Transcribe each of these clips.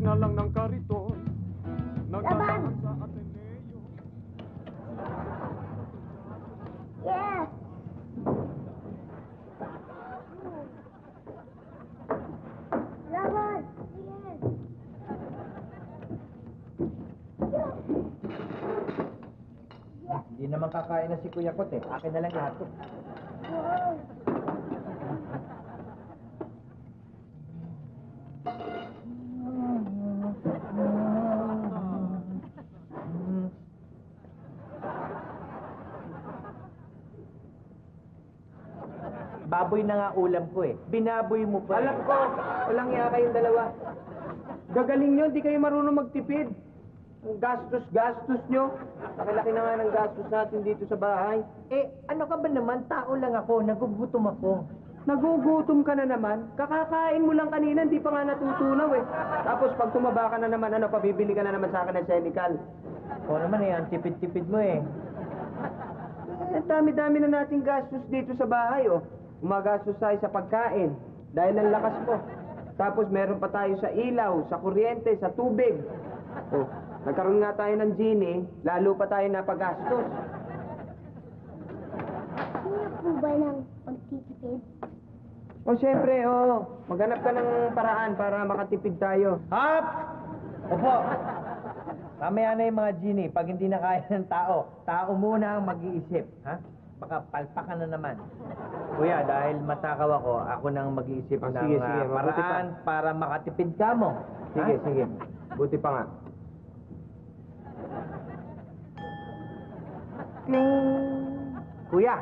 na lang ng kariton. Nagtataan sa Ateneo. Yes! Laban! Yes! Hindi naman kakain na si Kuya Kot eh. Akin na lang lahat to. Wow! Baboy na nga ulam ko eh. Binaboy mo pa. Alam ko, walang iya kayong dalawa. Gagaling nyo, hindi kayo marunong magtipid. Ang gastos nyo. Laki-laki na nga ng gastos natin dito sa bahay. Eh, ano ka ba naman? Tao lang ako. Nagugutom ako. Nagugutom ka na naman. Kakakain mo lang kanina, hindi pa nga natutunaw eh. Tapos pag tumaba ka na naman, ano, pabibili ka na naman sa akin ng chemical. Oo naman eh, ang tipid-tipid mo eh. Eh, dami-dami na nating gastos dito sa bahay, oh. Gumagastos tayo sa pagkain, dahil ang lakas mo. Tapos meron pa tayo sa ilaw, sa kuryente, sa tubig. Oh, nagkaroon nga tayo ng genie, lalo pa tayo napagastos. Kaya po ba ng pagtitipid? O siyempre, maghanap ka ng paraan para makatipid tayo. Hop! Opo. Mamaya na yung mga genie. Pag hindi na kaya ng tao, tao muna ang mag-iisip. Ha? Baka palpakan na naman. Kuya, dahil matakaw ako nang mag-iisip ng sige, paraan para makatipid ka mo. Sige, Ha? sige. Buti pa nga. Kuya,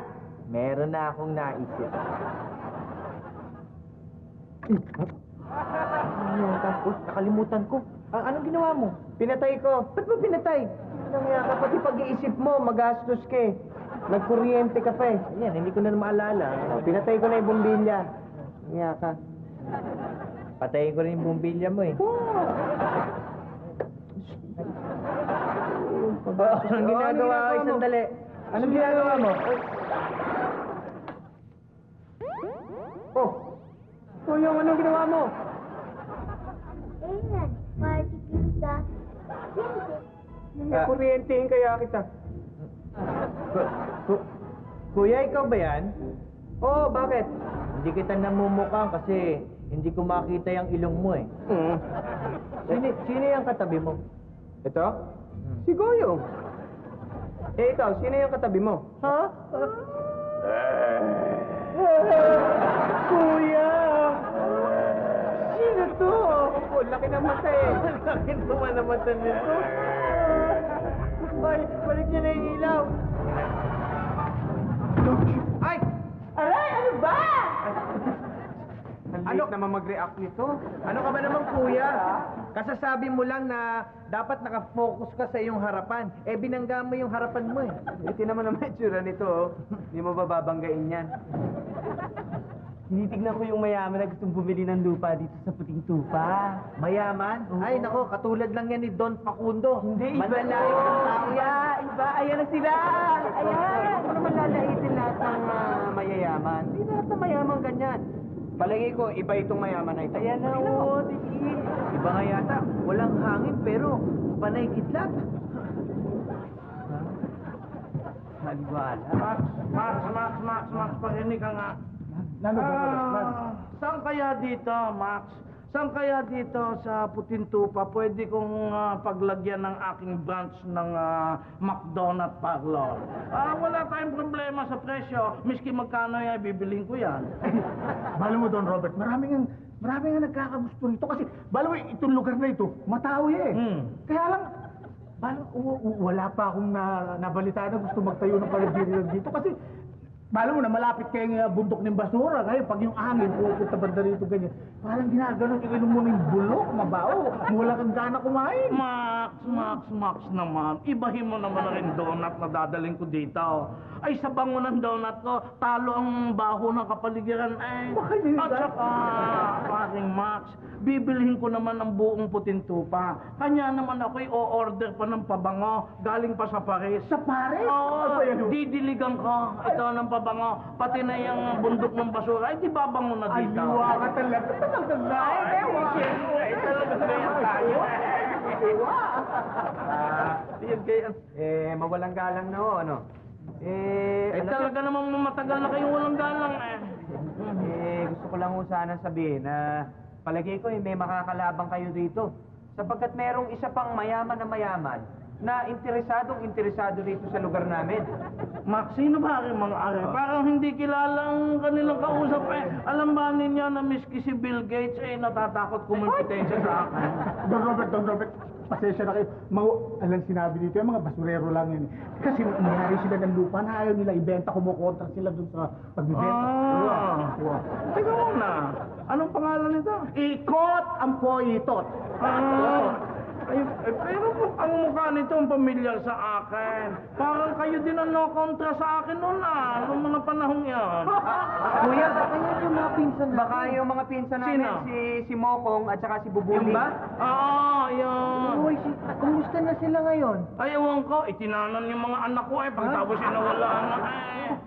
meron na akong naisip. Nakalimutan ko. Anong ginawa mo? Pinatay ko. Ba't mo pinatay? Nangyaya ka, pati pag-iisip mo, magastos ka eh. Nagkuryente ka pa eh. Ayan, hindi ko na maalala. Pinatay ko na yung bombilya. Nangyaya ka. Patayin ko rin yung bumbilya mo eh. Anong ginagawa ko? Sandali. Anong ginagawa mo? Yung anong ginawa mo? Ayan, party pizza. Kuryentehin kaya kita. Kuya, ikaw ba yan? Oo, bakit? Hindi kita namumukhang kasi hindi ko makita yung ilong mo eh. Sino yung katabi mo? Ito? Si Goyo. Eh, ikaw, sino yung katabi mo? Ha? Kuya! Sino to? Oh, laki ng mata eh. Laki naman ang mata nito. Ay, balik niya na yung ilaw. Ay! Aray, ano ba? Ano naman mag-react nito? Ano ka ba naman, kuya? Kasasabi mo lang na dapat nakafocus ka sa iyong harapan. Eh, binangga mo yung harapan mo eh. Ito naman ang itsura nito, oh. Hindi mo bababanggain yan. Tinitignan ko yung mayaman na gustong bumili ng lupa dito sa Puting Tupa. Mayaman? Oo. Ay, nako, katulad lang yan ni Don Facundo. Hindi, iba Manlalait lang. ang tao yan. Iba, ayan na sila! Ayan! Huwag naman lalaitin lahat ng mayayaman. Hindi lahat ng mayaman ganyan. Palagay ko, iba itong mayaman na ito. Ayan na, oo, tiki. Iba nga yata, walang hangin pero panay kidlat. Maliwala. Max, pakinig ka nga. Saan kaya dito, Max? Saan kaya dito sa Putintupa pwede kong paglagyan ng aking branch ng McDonald's parlor? Wala tayong problema sa presyo. Miski magkano yan, bibiling ko yan. Balo mo, Don Robert, maraming nga nagkakagusto nito kasi balo mo, itong lugar na ito, matawi eh. Kaya lang, wala pa akong nabalita na gusto magtayo ng palagiriran dito kasi balo mo na malapit kayong bundok ng basura. Ngayon, pag yung hangin, pupunta banda rito ganyan. Parang ginaganon, ikinom mo ng bulok, mabaho. Mula kang gana kumain. Max naman. Ibahin mo naman na rin donut na dadaling ko dito. Ay, sa bango ng donut ko, talo ang baho ng kapaligiran. At saka, paring Max, bibilhin ko naman ang buong Putintupa. Kanya naman ako'y o-order pa ng pabango, galing pa sa Paris. Sa Paris? Oo, didiligan ko. Ito ng pabango, pati na yung bundok ng basura. Ay, di babango na dito. Aywa ka talaga. Talaga na. Ay, talaga ganyan tayo. Yun kayo. Mawalang galang na ho, ano? Talaga namang matagal na kayong walang galang eh. Gusto ko lang ho sana sabihin na palagay ko may makakalabang kayo dito. Sapagkat merong isa pang mayaman na interesado rito sa lugar namin. Max, sino ba aking mga are? Parang hindi kilala ang kanilang kausap eh. Alam ba ninyo na miski si Bill Gates eh natatakot kumimpitensya sa akin? Don Robert, pasensya na kayo. Alam sinabi dito, yung mga basurero lang yun. Kasi mayari sila ng lupa na ayaw nila ibenta, kumukontra sila dun sa pagbibenta. Wow. Teka muna, anong pangalan nito? Ikot ang poitot. Pero ang mukha nito ang pamilyar sa akin. Parang kayo din ang no-kontra sa akin noon noong mga panahong yan. Kuya, baka yung mga pinsan natin. Baka yung mga pinsan namin, Sino? si Mokong at saka si Bubuli. Yung ba? Oo, yun. Uy, kumusta na sila ngayon? Ay, ewan ko, itinanan yung mga anak ko eh, pagtapos sinawala na eh.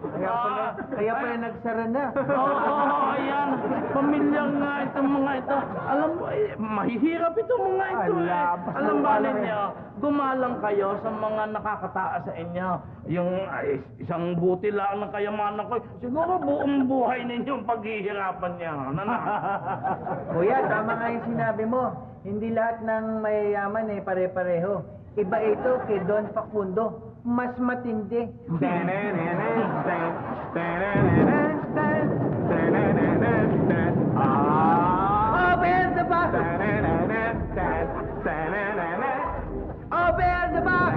Kaya pala nagsara na. Oo, ayan. Pamilyar nga itong mga ito. Alam mo, mahihirap itong mga ito eh. Alam ba ninyo, gumalang kayo sa mga nakakataas sa inyo. Yung isang buti lang ng kayamanan ko, siguro buong buhay ninyo ang paghihirapan niya. Kuya, tama nga yung sinabi mo. Hindi lahat ng mayayaman eh pare-pareho. Iba ito kay Don Facundo. Mas matindi. Open the box! Open the box! Open the box!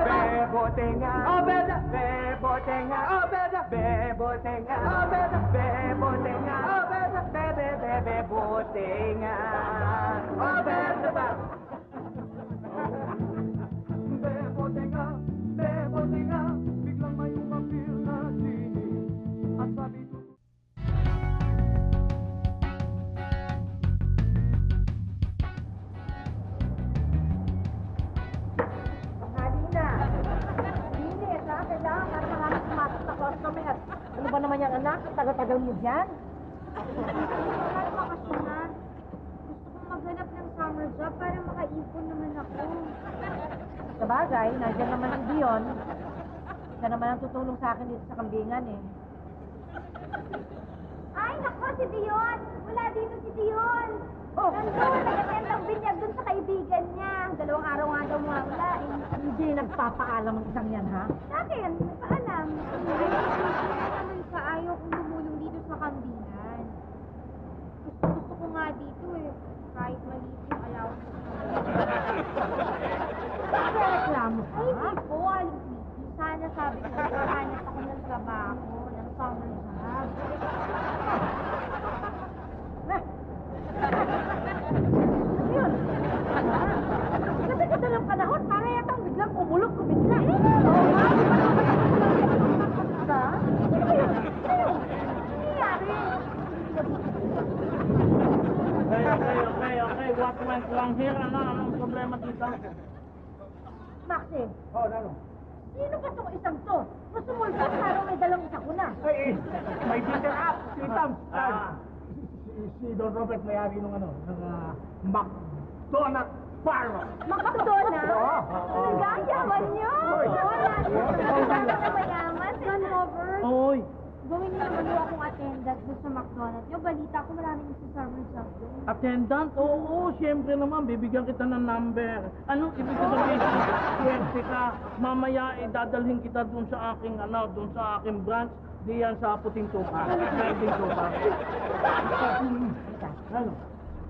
Bebotenga, Open the... bebotenga, Open the... bebotenga, Open the... bebotenga, Open the... bebotenga. Open the box! Bebotenga, biglang may umapil na genie. At sabi ko, Halina. Linis, ha? Kailangan para marami pumasok sa customer. Ano ba naman yan, anak? Tagal-tagal mo dyan? Wala naman kasi na. Gusto kong maghanap ng summer job para makaipon naman ako. Sa bagay, nandiyan naman si Dion. Siya naman ang tutulong sa akin dito sa kambingan eh. Ay, nako, si Dion! Wala dito si Dion! Oh. Nandun, nag-attend ng binyag dun sa kaibigan niya. 2 araw nga daw mga wala eh. Hindi nagpapaalam ang isang yan, ha? Sa akin, nagpaalam. Ay, naman siya. Ayaw kong lumulong dito sa kambingan. Gusto ko nga dito eh. Kahit maliit yung allowance. Reklamo ka? Ay, hindi po, Aling Tweety. Sana sabi ko, hanap ako ng trabaho, ng summer job. Ano yun? Kasi ng panahon, para yatang biglang kumulog-kumigla. Oo nga, di ba naman ka? Ano ba yun? Ano yun? Ano nangyayari? Okay. What went wrong here? Anong problema dito? Maxie, Oh, ano? sino ba itong isang to? Masumulta para may dalang sakuna. May dinner up, si Tam. Ah. Si Don Robert may-ari nung ng McDonald Farm. McDonald's? Oo. Talaga, ang yaman niyo! McDonald's na mayaman. John Robert, Oy, gawin niyo naman yung akong attendant doon sa McDonald's. Yung balita ko maraming summer job doon. attendant? Oo, siyempre naman, bibigyan kita ng number. Anong ibig sabihin? Swerte ka. Mamaya, dadalhin kita dun sa aking, dun sa aking branch. Diyan sa Puting Tupa. Puting Tupa. Ano?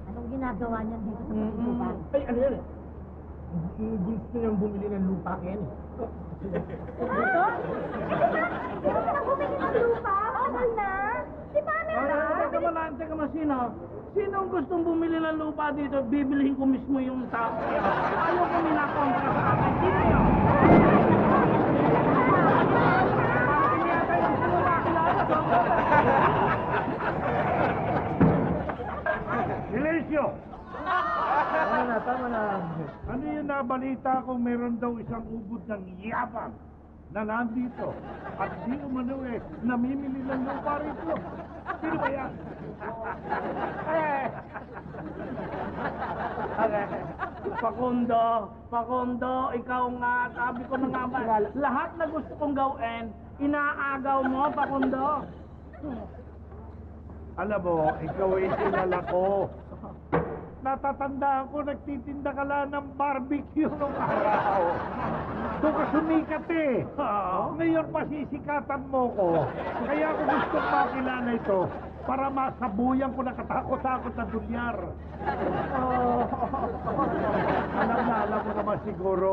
Anong ginagawa niyan dito sa pagtutupan? Ay, ano yan eh? Gusto niyang bumili ng lupa kaya eh. Ito? Hindi ka na bumili ng lupa? Okay na? Di ba meron? Teka man, sino? Sino ang gustong bumili ng lupa dito? Bibilihin ko mismo yung tao. Ayaw ko ninakontra sa akin. Sino yun? Silencio! Tama na. Ano yung nabalita ko meron daw isang ubod ng yabang na nandito at di umano namimili ng lupa rito. Sino ba yan? Pakundo, ikaw nga, sabi ko na nga ba, lahat na gusto kong gawin, inaagaw mo, Pakundo. Alam mo, ikaw ay kilala ko. Natatandaan ko, nagtitinda ka lang ng barbecue nung araw. Doon ka sumikat eh. Ngayon pasisikatan mo ko. Kaya ako gustong makilala ito para masabuyan ko na katakot-takot na dulyar. Alam mo naman siguro.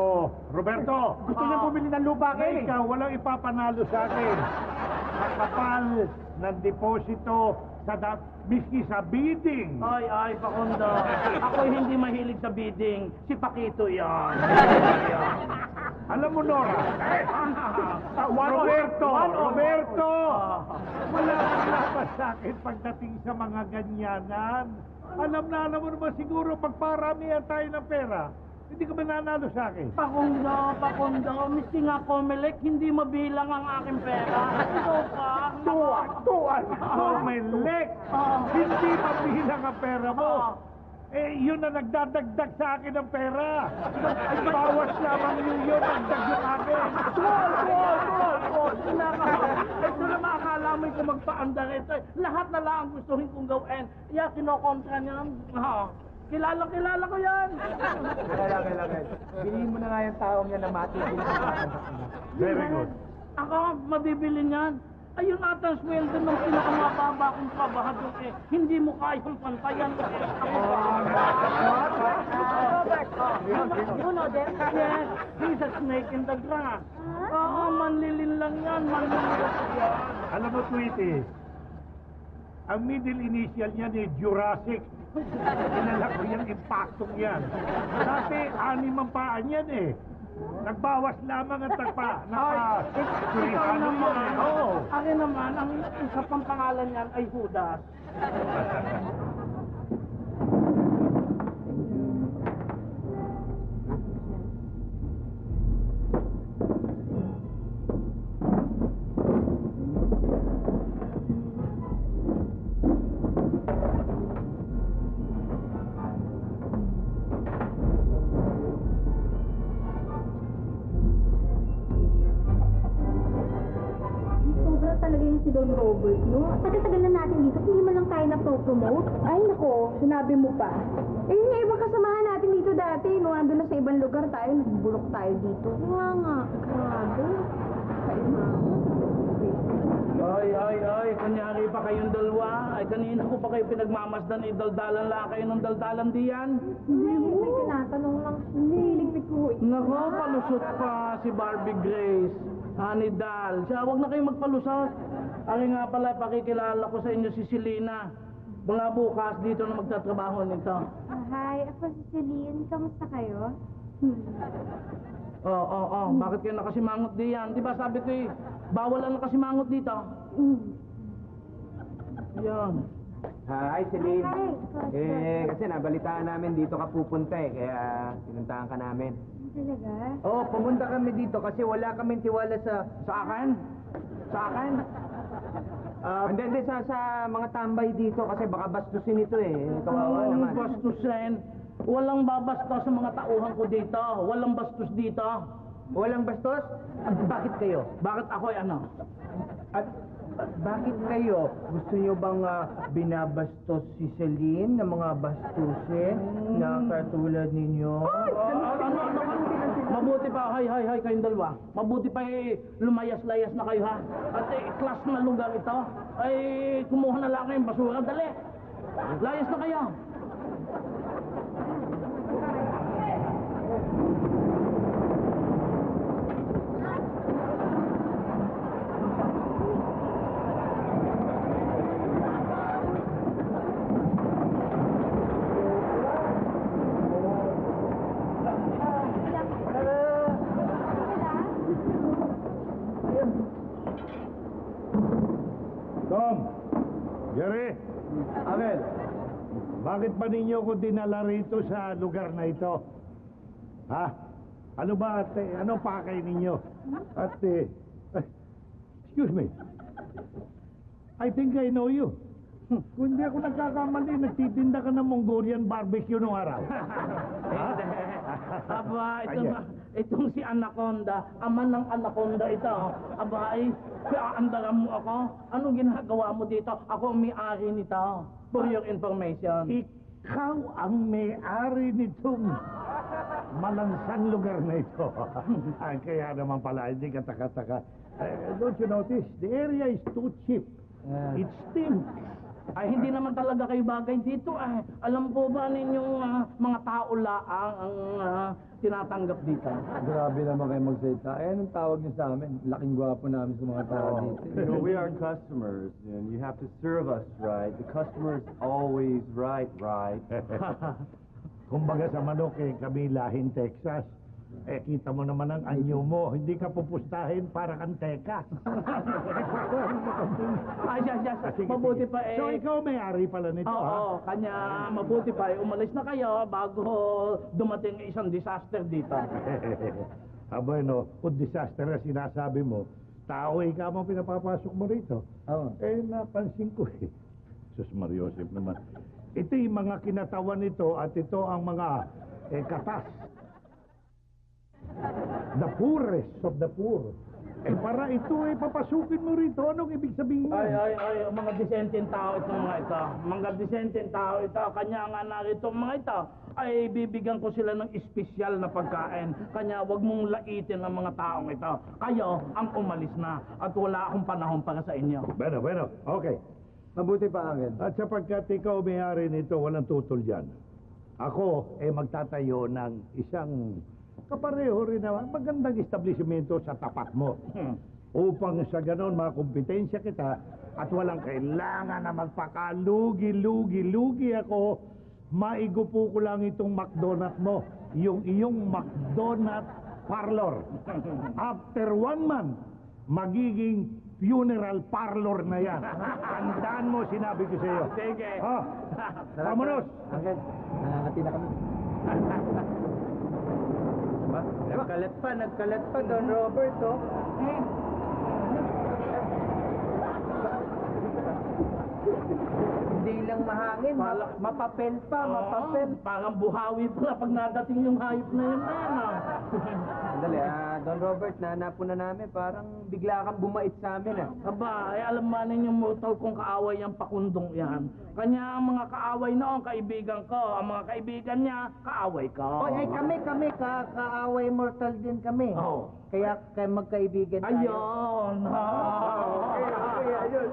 Roberto! Gusto niya bumili ng lupa kayo. Ikaw, walang ipapanalo sa akin. Nakapal ng deposito miski sa bidding. Ay, Pakundo. Ako'y hindi mahilig sa bidding. Si Pakito yan. Alam mo, Nora, Roberto! Wala kang lapas sa akin pagdating sa mga ganyanan. Alam mo naman siguro, pagparamihan tayo ng pera, hindi ka mananalo sa akin. Pakundo, miski nga Comelec, hindi mabilang ang aking pera. Ito pa. Tuwan! Comelec! Hindi mabilang ang pera mo. Yun na nagdadagdag sa akin ng pera. Ay, bawas lamang yun, nagdag yung akin. Ito na makakala mo kung magpaandar ito. Lahat na lang ang gustuhin kong gawin. Kinokontra niya. Kilala ko yan. Kailangan. Bilhin mo na nga yung taong yan na matitin. Very good. Ako, mabibili niyan. Ayun ata ang sweldo ng pinakamababa kong trabahador eh. Hindi mo kayang pantayan eh. You know them? Yes, he's a snake in the grass. Oo, manlilin lang yan, manlilin yan. Alam mo, Tweety, ang middle initial niyan eh, Jurassic. Kilala ko yung impactong yan. Dati, 6 ang paan yan eh. Nagbawas lamang ang tagpa. Ikaw naman. Oo. Akin naman, ang isa pang pangalan niyan ay Judas. Sobra talaga yung si Don Robert, no? Tagal-tagal na natin dito, hindi man lang tayo na-promote. Ay, nako, sinabi mo pa. Eh, yung ibang kasamahan natin dito dati, no? Ando na sa ibang lugar tayo, nagbulok tayo dito. Nga, grabe. Ay, kunyari pa kayong dalawa. Ay, kanina ko pa kayo pinagmamasdan, idaldalan lang kayo ng daldalan diyan. Hindi, may tinatanong lang. Hindi, ligpit ko. Nako, palusot pa si Barbie Grace. Honey Dal. Siya, huwag na kayong magpalusot. Ari nga pala, pakikilala ko sa inyo si Selena. Mga bukas dito na magtatrabaho nito. Hi, ako si Celine. Kamusta kayo? Oo. Bakit kayo nakasimangot diyan? Di ba sabi ko eh, bawal ang nakasimangot dito. Yan. Hi, Celine. Hi. Kasi nabalitaan namin dito ka pupunta eh, kaya pinuntahan ka namin. Talaga? Oo, pumunta kami dito kasi wala kaming tiwala sa Sa akin? Hindi, sa mga tambay dito kasi baka bastusin ito eh. Kawawa naman. Bastusin. Walang babastos sa mga tauhan ko dito. Walang bastos dito. walang bastos. Bakit kayo? Bakit ako'y ano? At bakit kayo? Gusto nyo bang binabastos si Celine ng mga bastusin na katulad ninyo? Mabuti pa, hay, kayong dalawa. Mabuti pa lumayas-layas na kayo ha. At class na lugar ito. Ay, kumuha na lang kayong basura. Dali! Layas na kayo. Tom! Jerry! Abel, Bakit ba ninyo ko dinala rito sa lugar na ito? Ha? Ano ba at ano pakay ninyo? At excuse me. I think I know you. Kung hindi ako nagkakamali, nagtitinda ka ng Mongolian barbecue nung araw. Aba, Ayan. itong si Anaconda, ama ng Anaconda ito. Aba, ay, aandaran mo ako? Anong ginagawa mo dito? Ako ang may-ari nito. For your information. Ikaw ang may-ari nitong malansang lugar na ito. Kaya naman pala, hindi ka taka-taka. Don't you notice? The area is too cheap. It stinks. Ay, hindi naman talaga kayo bagay dito. Alam po ba ninyong mga tao laang ang tinatanggap dito? Grabe naman kayo magsalita. Eh, anong tawag niyo sa amin? Laking gwapo namin sa mga tao dito. You know, we are customers, and you have to serve us right. The customer is always right. Kumbaga sa manok, kami lahing Texas. Kita mo naman ang anyo mo. Hindi ka pupustahin para kang Texas. Ay, siya. Sige, Mabuti sige. pa So, ikaw may-ari pala nito, Oo, kanya mabuti pa umalis na kayo bago dumating isang disaster dito. Aba, no, kung disaster na sinasabi mo, tao ikaw mo pinapapasok mo rito. Oo. Napansin ko Sus Mariosep naman. Ito yung mga kinatawan nito at ito ang mga katas. The poorest of the poor. Para ito papasukin mo rito. Anong ibig sabihin? Ay, mga disenteng tao itong mga ito. Mga disenteng tao ito. Kanya nga narito mga ito. Ay, bibigyan ko sila ng espesyal na pagkain. Kanya, wag mong laitin ang mga taong ito. Kayo ang umalis na. At wala akong panahon para sa inyo. Bueno. Okay. Mabuti pa, Angel. At sapagkat ikaw may-ari nito, walang tutol dyan. Ako, magtatayo ng isang kapareho rin na magandang establishmento sa tapat mo. Upang sa ganon, makumpetensya kita at walang kailangan na magpakalugi-lugi ako, maigupo ko lang itong McDonald's mo, yung iyong McDonald's parlor. After 1 month, magiging funeral parlor na yan. Tandaan mo, sinabi ko sa iyo. Sige. Vamonos! Angel, nakakati na kami. Nagkalat pa, Don Robert, oh. Hindi lang mahangin, mapapel pa, mapapel. Parang buhawi pala pag nadating yung hayop na yun. Sandali, Don Robert, nahanap na namin. Parang bigla kang bumait sa amin, Aba, alam mo ninyong mortal kung kaaway ang pakundong yan. Kanya ang mga kaaway noon, kaibigan ko. Ang mga kaibigan niya, kaaway ko. kami, kaaway mortal din kami. Oo. Kaya magkaibigan Ayun.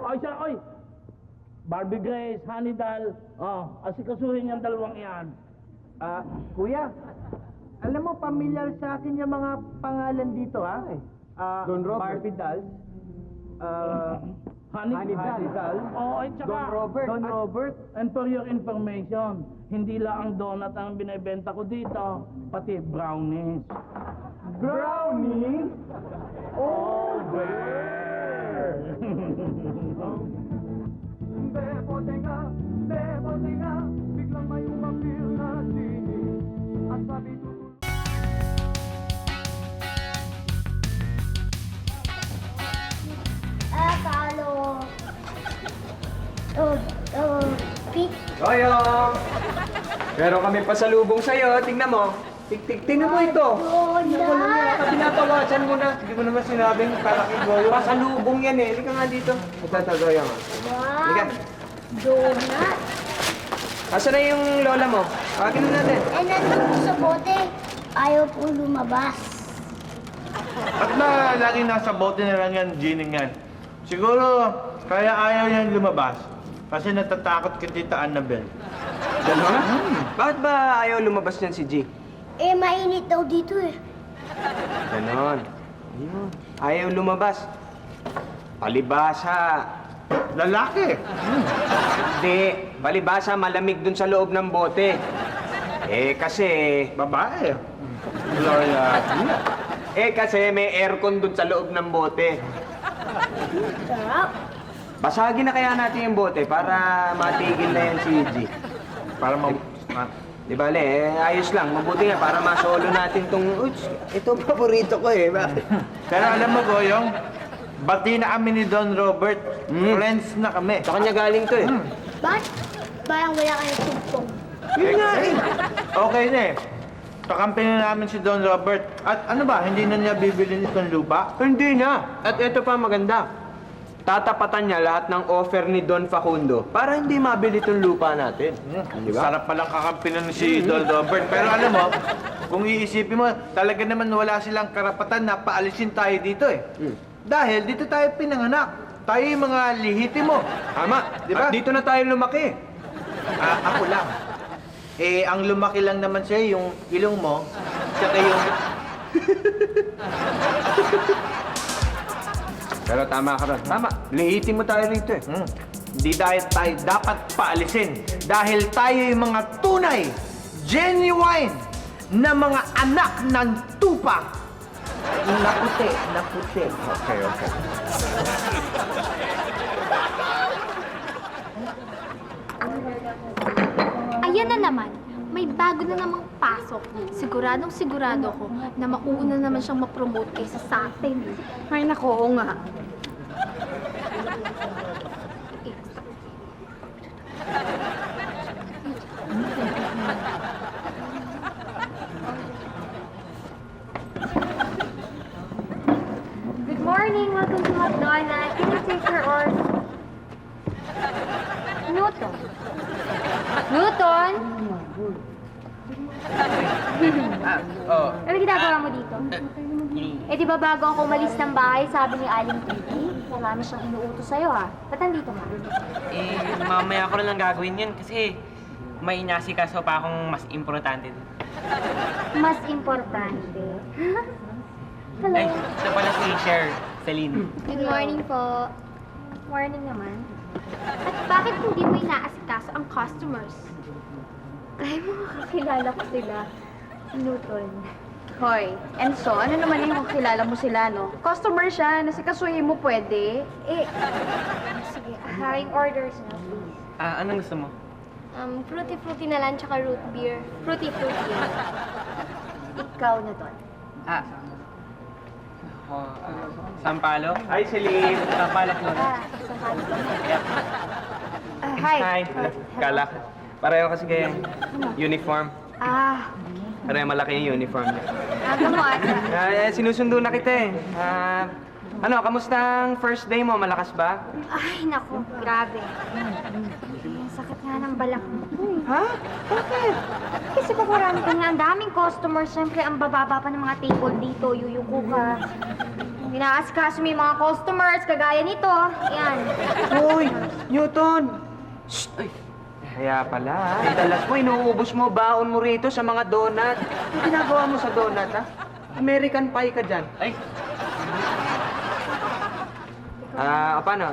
Ay, siya, oy. Barbie Grace, Hanidal. Asikasuhin yung dalawang yan. Kuya, alam mo, pamilyar sa akin yung mga pangalan dito, Don Robert. Barbie Dolls. Hanidal. Oh, ay, tsaka. Don Robert. And for your information, hindi lang ang donut ang binibenta ko dito, pati brownies. Brownie? Bebote nga, biglang may umapil na genie. At sabi tutulog. Talo. Pit. Goyong! Meron kami pasalubong sa'yo. Tingnan mo. Tingnan mo ito. Pinatawasan mo na. Hindi mo naman sinabing kalaking Goyong. Pasalubong yan eh. Halika nga dito. Ito, Goyong. Halika. Donut. Asa na yung lola mo? Tawagin na natin. Nandun sa bote. Ayaw po lumabas. At na lagi nasa bote na lang yan, Ginning yan. Siguro, kaya ayaw niyan lumabas. Kasi natatakot kay Tita Annabel. Ganon? Bakit ba ayaw lumabas niyan si G? Mainit daw dito Ganon. Ayun. Ayaw lumabas. Palibasa. Lalaki! Hindi. Palibasa, malamig dun sa loob ng bote. Kasi... Babae. Gloria. kasi may aircon dun sa loob ng bote. Sarap. Basagin na kaya natin yung bote para matigil na yan si G. Para Di bale, ayos lang. Mabuti nga para masolo natin tong... Ito paborito ko Bakit? Pero alam mo, Goyong, bati na kami ni Don Robert. Friends na kami. Sa kanya galing to Bakit? Parang wala kayong tugtong. Yun nga eh. Okay na eh. Kakampi na namin si Don Robert. At ano ba, hindi na niya bibili itong lupa? Hindi na. At ito pa maganda. Tatapatan niya lahat ng offer ni Don Facundo para hindi mabili itong lupa natin. Di ba? Sarap palang kakampi na si Don Robert. Pero alam mo, kung iisipin mo, talaga naman wala silang karapatan na paalisin tayo dito eh. Dahil dito tayo pinanganak. Tayo yung mga lihitimo. Tama. Di ba? At dito na tayo lumaki. Ako lang. Eh, ang lumaki lang naman sa'yo, yung ilong mo, tsaka yung... Pero tama ka ron. Tama. Lihitin mo tayo rito eh. Hindi dahil tayo dapat paalisin. Dahil tayo yung mga tunay, genuine, na mga anak ng tupa. Naputi, naputi. Okay, okay. Ayan na naman. May bago na namang pasok. Siguradong sigurado ko na mauuna naman siyang ma-promote kaysa sa atin. Ay, nako, oo nga. Good morning. Welcome to McDonald's. Can you take your order? Newton. Newton? Ano ginagawa mo dito? Eh, di ba bago ako umalis ng bahay, sabi ni Aling Titi, marami siyang inuutos sa'yo, ha? Ba't nandito ka? Eh, mamaya ko na lang gagawin yun kasi may inasikaso pa akong mas importante dun. Mas importante. Hello. Ay, ito pala si Cher, Celine. Good morning po. Morning naman. At bakit hindi mo inaasikaso ang customers? Kaya mo makakilala ko sila. Newton. Hoy, Enzo, ano naman yung kilala mo sila, no? Customer siya, nasikasuhin mo pwede. Eh, sige, yung orders na, please. Anong gusto mo? Fruity-fruity na lang, tsaka root beer. Fruity-fruity. Ikaw na doon. Sampalo? Hi, Celine. Sampalo ko. Sasali ko. Yep. Hi. Kala. Pareho kasi kayo. Uniform. Pareho malaki yung uniform niya. Aga mo, ata. Sinusundo na kita eh. Ano, kamusta ang first day mo? Malakas ba? Ay, naku, grabe. Ang sakit nga ng balak mo. Ha? Bakit? Kasi pag marami ka nga, ang daming customers, siyempre ang bababa pa ng mga table dito, yuyuko ka. Inaasikaso mo yung mga customers, kagaya nito. Yan. Hoy, Newton! Shh! Ay. Kaya pala, dalas mo, inuubos mo, baon mo rito sa mga donut. Ang ginagawa mo sa donut, ha? American pie ka dyan. Ay, Paano?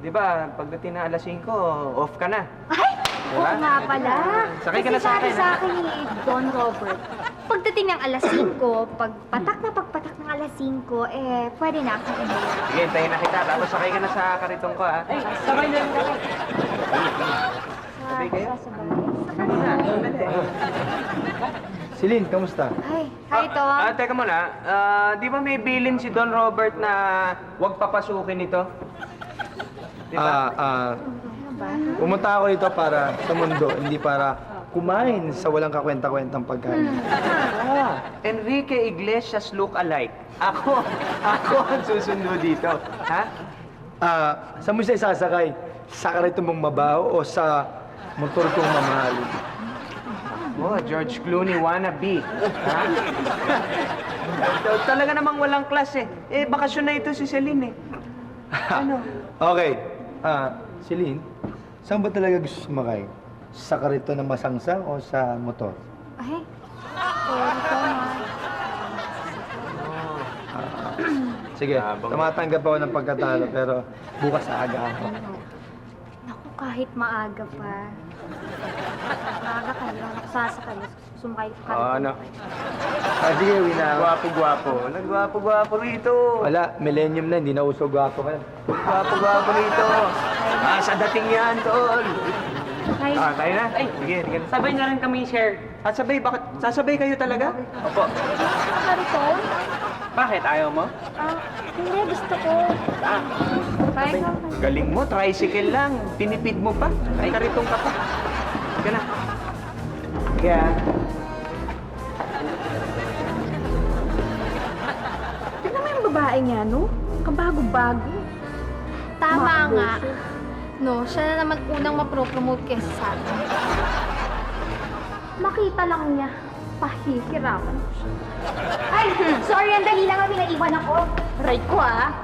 Di ba, pagdating na alas 5, off ka na. Ay! Diba? Oo nga pala. Sakay ka na sa akin, Kasi sabi sa akin ni Don Robert, pagdating ng alas 5, pagpatak ng alas 5, pwede na akong umuwi. Sige, hintayin na kita. Tapos sakay ka na sa karitong ko, ha? Ay, sakay na. Sabay kayo? Sasabay. Sakay na. Celine, kamusta? Hi, Tom. Teka muna. Di ba may bilin si Don Robert na huwag papasukin ito? Di ba? Pumunta ako dito para sa mundo, hindi para kumain sa walang kakwenta-kwentang pagkain. Enrique Iglesias look alike. Ako ang susundo dito. Ha? Saan mo siya isasakay? Sa karito mong mabaho o sa motor kong mamahalin? Oh, George Clooney wannabe. Ha? Talaga namang walang klase. Bakasyon na ito si Celine eh. Ano? Okay. Celine, saan ba talaga gusto sumakay? Sa karito na masangsang o sa motor? Ay, sorry po, ma. Sige, tumatanggap ako ng pagkatalo pero bukas aga ako. Naku, kahit maaga pa. Maaga kayo, nagsasakay. Sumakay ka. Ano? Sige, uwi na ako. Gwapo-gwapo. Nagwapo-gwapo rito. Wala, millennium na, hindi na uso gwapo ka. Gwapo-gwapo rito. Sa dating yan, tol. Hi, Bye. Tayo na. Sige, sige. Sabay na rin kami share. At sabay, bakit? Sasabay kayo talaga? Opo. Kariton? Bakit? Ayaw mo? Hindi, gusto ko. Bye. Galing mo, tricycle lang. Tinipid mo pa. Ay, karitong ka pa. Sige na. Sige ah. Tignan mo yung babae niya, no? Kabago-bago. Tama nga. No, siya na naman unang mapropromote kesa sa atin. Makita lang niya, pahihirapan ko siya. Ay, sorry, ang dali lang ang pinaiwan ako. Right ko, ah.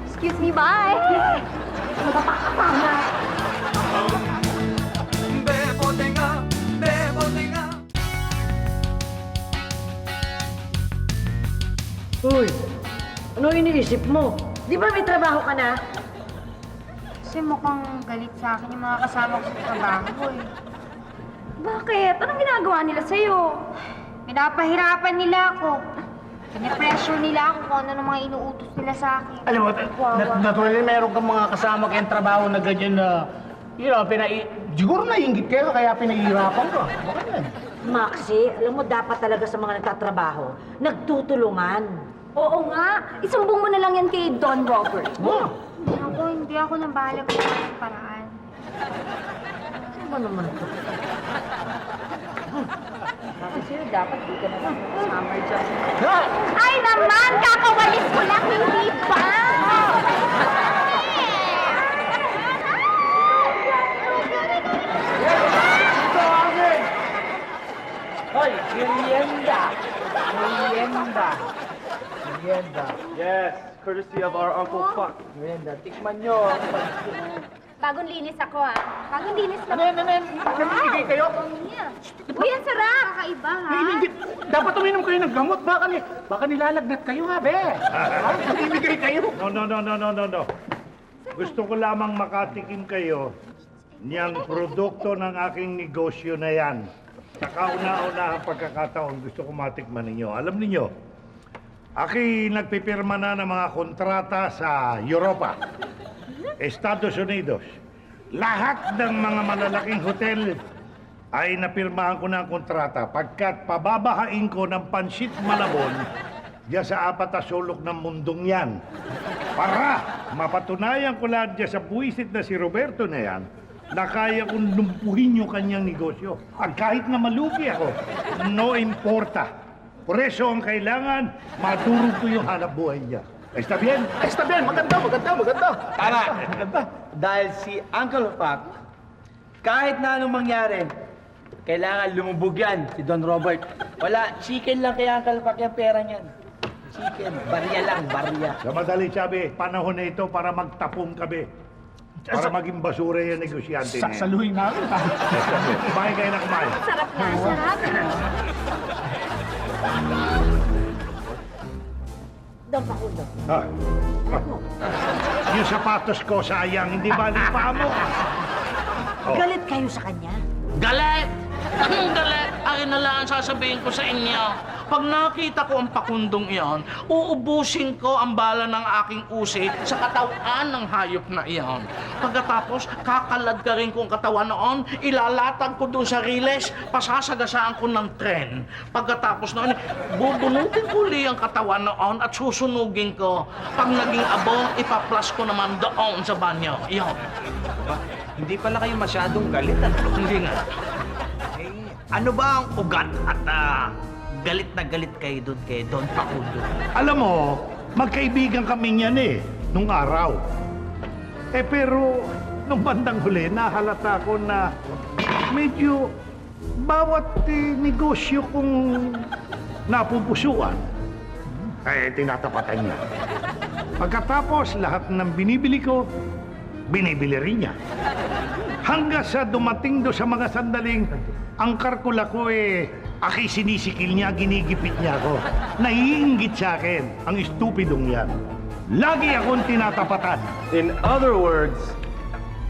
Excuse me, bye! Magpapakapanga. Uy, ano iniisip mo? Di ba may trabaho ka na? Kasi mukhang galit sa akin yung mga kasama ko sa trabaho eh. Bakit? Anong ginagawa nila sa'yo? Pinapahirapan nila ako. Pinipressure nila ako kung ano ng mga inuutos nila sa akin. Alam mo, naturally meron kang mga kasama kayong trabaho na ganyan na, siguro naiingit kayo kaya pinahihirapan ka. Bakit yan? Maxie, alam mo dapat talaga sa mga nagtatrabaho, nagtutulungan. Oo nga. Isumbong mo na lang yan kay Don Robert. Ako, hindi ako nang bahala kung anong paraan. Ano ba naman ito? Kasi dapat dito na lang. Summer job. Ay naman! Kakawalis ko lang, hindi pa! Hoy, merienda! Merienda! Merienda. Yes, courtesy of our Uncle Fuck. Merienda. Tikman nyo. Bagong linis ako ah. Bagong linis lang. Ano yan? Namimigay kayo? Uy, ang sarap! Kakaiba ha? Hindi. Dapat uminom kayo ng gamot. Baka nilalagnat kayo, ha, be? Namimigay kayo. No. Gusto ko lamang makatikim kayo niyang produkto ng aking negosyo na yan. Sa kauna-una ang pagkakataon, gusto ko matikman ninyo. Alam ninyo, aki nagpipirma na ng mga kontrata sa Europa, Estados Unidos. Lahat ng mga malalaking hotel ay napirmahan ko na ang kontrata pagkat pababahain ko ng pansit Malabon diyan sa apat na sulok ng mundong yan. Para mapatunayan ko lahat diyan sa buwisit na si Roberto na yan, na kaya kong lumpuhin yung kanyang negosyo. At kahit na malugi ako, no importa. Por eso ang kailangan, madurog ko yung hanap buhay niya. Está bien? Está bien. Maganda. Tama. Dahil si Uncle Fuck, kahit na anong mangyari, kailangan lumubog yan si Don Robert. Wala, chicken lang kay Uncle Fuck yung pera niyan. Chicken, barya lang, barya. Sa madali sabi, panahon na ito para magtapong kami. Para maging basura yung negosyante na yan. Sasaluhin namin, ha? Kumain kayo na kumain. Sarap na, sarap. Dampakulo. Ah. Yung sapatos ko, sayang, hindi ba pa mo? Galit kayo sa kanya? Galit! Anong galit? Akin na lang ang sasabihin ko sa inyo. Pag nakita ko ang pakundong iyon, uubusin ko ang bala ng aking usi sa katawan ng hayop na iyon. Pagkatapos, kakaladkarin ko ang katawan noon, ilalatag ko doon sa riles, pasasagasaan ko ng tren. Pagkatapos noon, bubunutin ko uli ang katawan noon at susunugin ko. Pag naging abong, ipaplas ko naman doon sa banyo. Iyon. Hindi pala kayo masyadong galit, ano? Hindi nga. Ano ba ang ugat at galit na galit kayo doon kay Don Facundo? Alam mo, magkaibigan kami niyan nung araw. Pero, nung bandang huli, nahalata ko na medyo bawat negosyo kong napupusuan, ay tinatapatan niya. Pagkatapos, lahat ng binibili ko, binibili rin niya. Hanggang sa dumating do sa mga sandaling, ang karkula ko aki sinisikil niya, ginigipit niya ako. Naiinggit sa akin, ang estupidong yan. Lagi akong tinatapatan. In other words,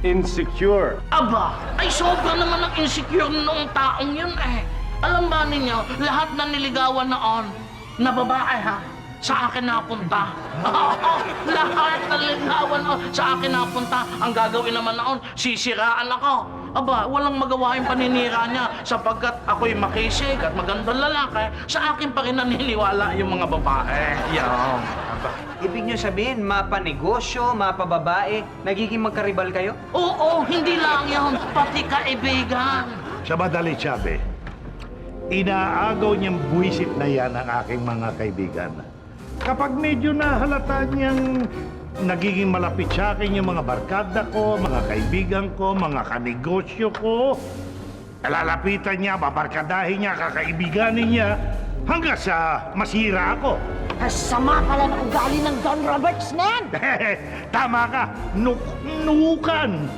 insecure. Aba, ay sobra naman ang insecure noong taong yun eh. Alam ba ninyo, lahat na niligawan noon, na babae ha, sa akin napunta. Lahat na niligawan noon, sa akin napunta. Ang gagawin naman noon, sisiraan ako. aba, walang magawa yung paninira niya sapagkat ako'y makisig at magandang lalaki. Sa akin pa rin naniniwala yung mga babae. Yan. Aba, ibig niyo sabihin, mapanegosyo, mapababae, nagiging magkaribal kayo? Oo, hindi lang yan, pati kaibigan. Sa madalit sabi, inaagaw niyang buwisit na yan ang aking mga kaibigan. Kapag medyo nahalata niyang nagiging malapit sa akin yung mga barkada ko, mga kaibigan ko, mga kanegosyo ko, lalapitan niya, babarkadahin niya, kakaibiganin niya, hanggang sa masira ako. Sama pala ng ugali ng Don Roberts na yan! Tama ka! Nukan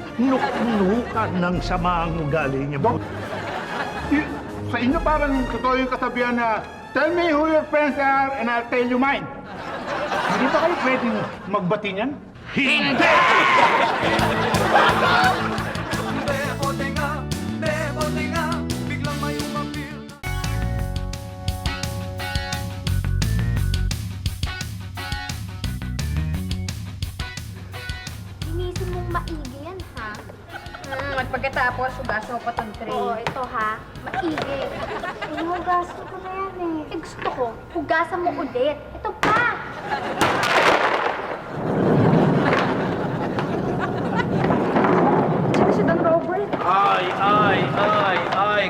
ng sama ang ugali niya. Sa inyo parang totoo yung kasabihan na, tell me who your friends are and I'll tell you mine. Hindi ba kayo pwedeng magbati niyan? Hindi! Bebote nga, biglang may umapir na Linisin mong maigi yan, ha? At pagkatapos, hugasan mo pa tong tray. Oo, ito ha. Maigi. Hinugasan ko na yan eh. Gusto ko, hugasan mo ulit. Ito pa! Tsaka si Don Robert. Ay,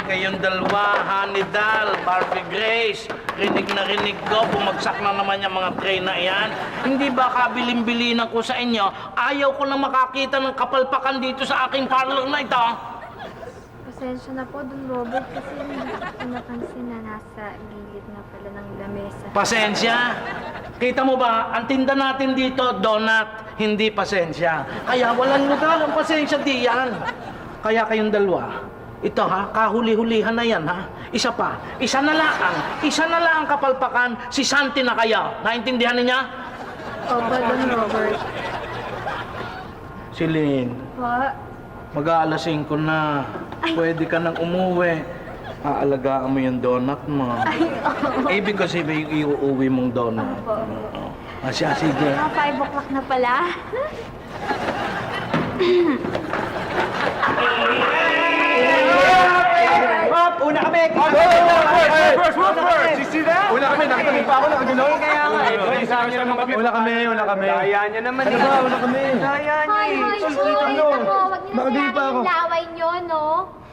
kayong dalawa, Hannibal, Barbie Grace. Rinig na rinig ko, bumagsak na naman yung mga tray na iyan. Hindi ba kabilin-bilinan ko sa inyo? Ayaw ko na makakita ng kapalpakan dito sa aking parlor na ito. Pasensya na po, Don Robert, kasi hindi ko napansin na nasa gilid na pala ng lamesa. Pasensya? Kita mo ba, ang tinda natin dito, donut, hindi pasensya. Kaya walang lugar ang pasensya diyan. Kaya kayong dalawa, ito ha, kahuli-hulihan na yan ha. Isa pa, isa na lang ang kapalpakan, si Santi na kayo. Naintindihan niya? Opo, Don Robert. Celine, Pa? mag-aalas 5 na. Pwede ka nang umuwi. Aalagaan mo yung donut mo. Ibig ko sabihin yung iuuwi mong donut. Oo. Siya, sige. 5 o'clock na pala. Hop! Una kami! First! You see that? Una kami, nakatabi pa ako, nakagano'n. Kaya nga eh. Una kami. Daya niya naman eh. Una kami. Daya niya Hoy, eh. hoy, Sus, hoy! dito, no? Ako, wag niyo na Nakagay pa sinabi ako. yung laway niyo, no?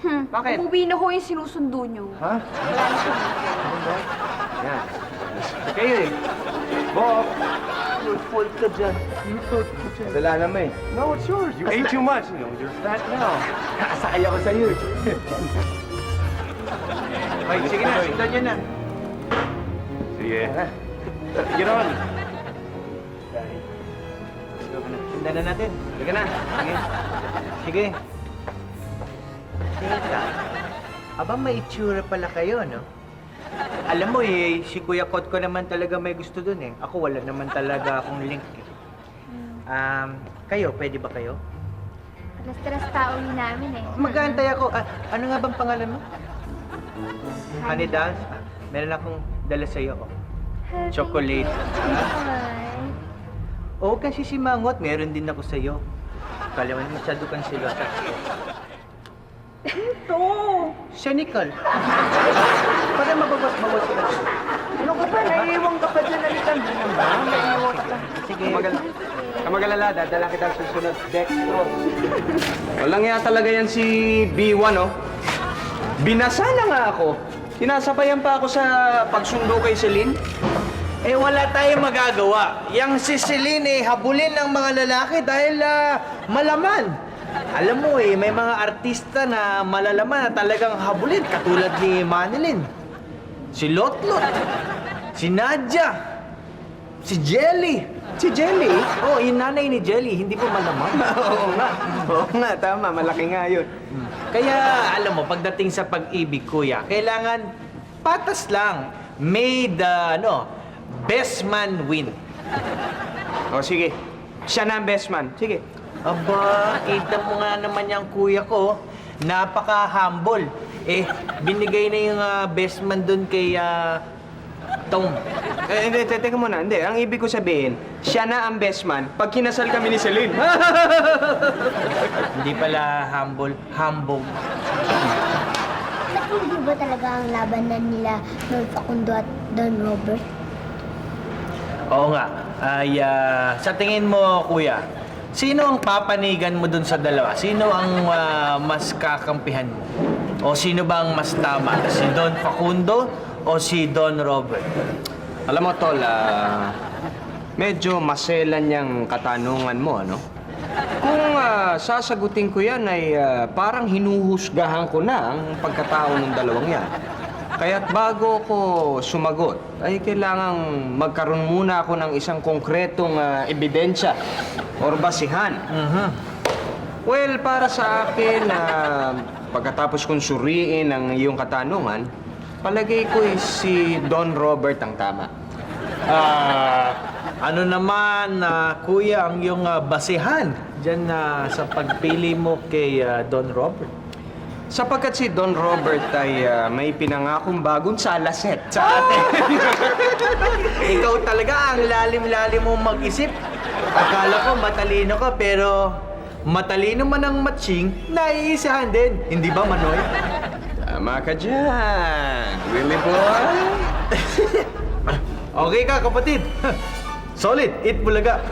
Bakit? Umuwi na ko yung sinusundo nyo. Ha? Yan. Kayo eh. Bo, fault ka dyan. Dala naman eh. No, it's yours. You ate too much, you know. You're fat now. Nakasakay ako sa'yo. Ay, sige na. Sundan nyo na. Sige. Get on. Sundan na natin. Sige na. Sige. Sige. Teka, abang may itsura pala kayo, no? Alam mo eh, si Kuya Kot ko naman talaga may gusto dun eh. Ako wala naman talaga akong link eh. Kayo, pwede ba kayo? Alas-tres tao uwi namin eh. Mag-aantay ako. Ano nga bang pangalan mo? Honey Dance? Meron akong dala sa'yo. Oh. Chocolate. Hi. Oo, kasi si Mangot, meron din ako sa'yo. Kala mo masyado kang silosa. Ito! Siya, Nicole. Para mabawas-bawas ka. Ano ka pa? Naiiwan ka pa dyan. Alitan. Naiiwan ka. Sige. Kamagalala, dadala kita sa susunod. Dextrose. Walang nga talaga yan si B1, oh. Binasa na nga ako. Sinasabayan pa ako sa pagsundo kay Celine. Eh, wala tayong magagawa. Yang si Celine, habulin ng mga lalaki dahil malaman. Alam mo eh, may mga artista na malalaman na talagang habulin. Katulad ni Manilyn, si Lotlot, si Nadia, si Jelly. Si Jelly? Oh, yung nanay ni Jelly, hindi po malaman. Oo nga, tama. Malaki nga yun. Kaya, alam mo, pagdating sa pag-ibig, kuya, kailangan patas lang. May the, best man win. O, sige. Siya na ang best man. Sige. Aba, kita mo nga naman yung kuya ko. Napaka-humble. Eh, binigay na yung best man doon kay Tom. Hindi, teka muna. Hindi, ang ibig ko sabihin, siya na ang best man pag kinasal kami ni Celine. Hindi pala humble, hambog. Ba't hindi ba talaga ang labanan nila Don Facundo at Don Robert? Oo nga. Ay, sa tingin mo, kuya, sino ang papanigan mo dun sa dalawa? Sino ang mas kakampihan mo? O sino ba ang mas tama? Si Don Facundo o si Don Robert? Alam mo, Tol, medyo maselan yung katanungan mo, ano? Kung sasagutin ko yan ay parang hinuhusgahan ko na ang pagkatao ng dalawang yan. Kaya't bago ko sumagot, ay kailangang magkaroon muna ako ng isang konkretong ebidensya or basihan. Well, para sa akin, pagkatapos kong suriin ang iyong katanungan, palagay ko si Don Robert ang tama. Ano naman, kuya, ang iyong basihan dyan sa pagpili mo kay Don Robert? Sapagkat si Don Robert ay may pinangakong bagong salaset sa atin. Ikaw talaga ang lalim-lalim mong mag-isip. Akala ko matalino ka, pero matalino man ang matching, naiisahan din. Hindi ba, Manoy? Tama ka dyan, Willie boy. Okay ka, kapatid. Solid, eat bulaga.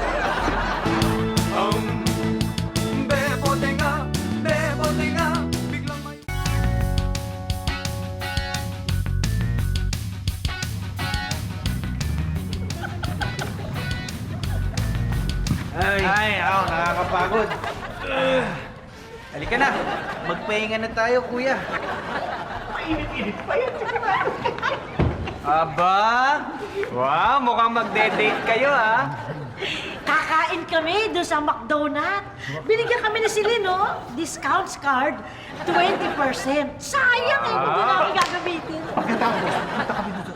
Ay, nakakapagod. Halika na. Magpahinga na tayo, kuya. Mainit-init pa yan. Aba! Wow, mukhang magde-date kayo, ha? Kakain kami doon sa McDonald's. Binigyan kami ni Celine, no? Discounts card, 20%. Sayang eh, hindi namin gagamitin. Pagkatapos, punta kami dito.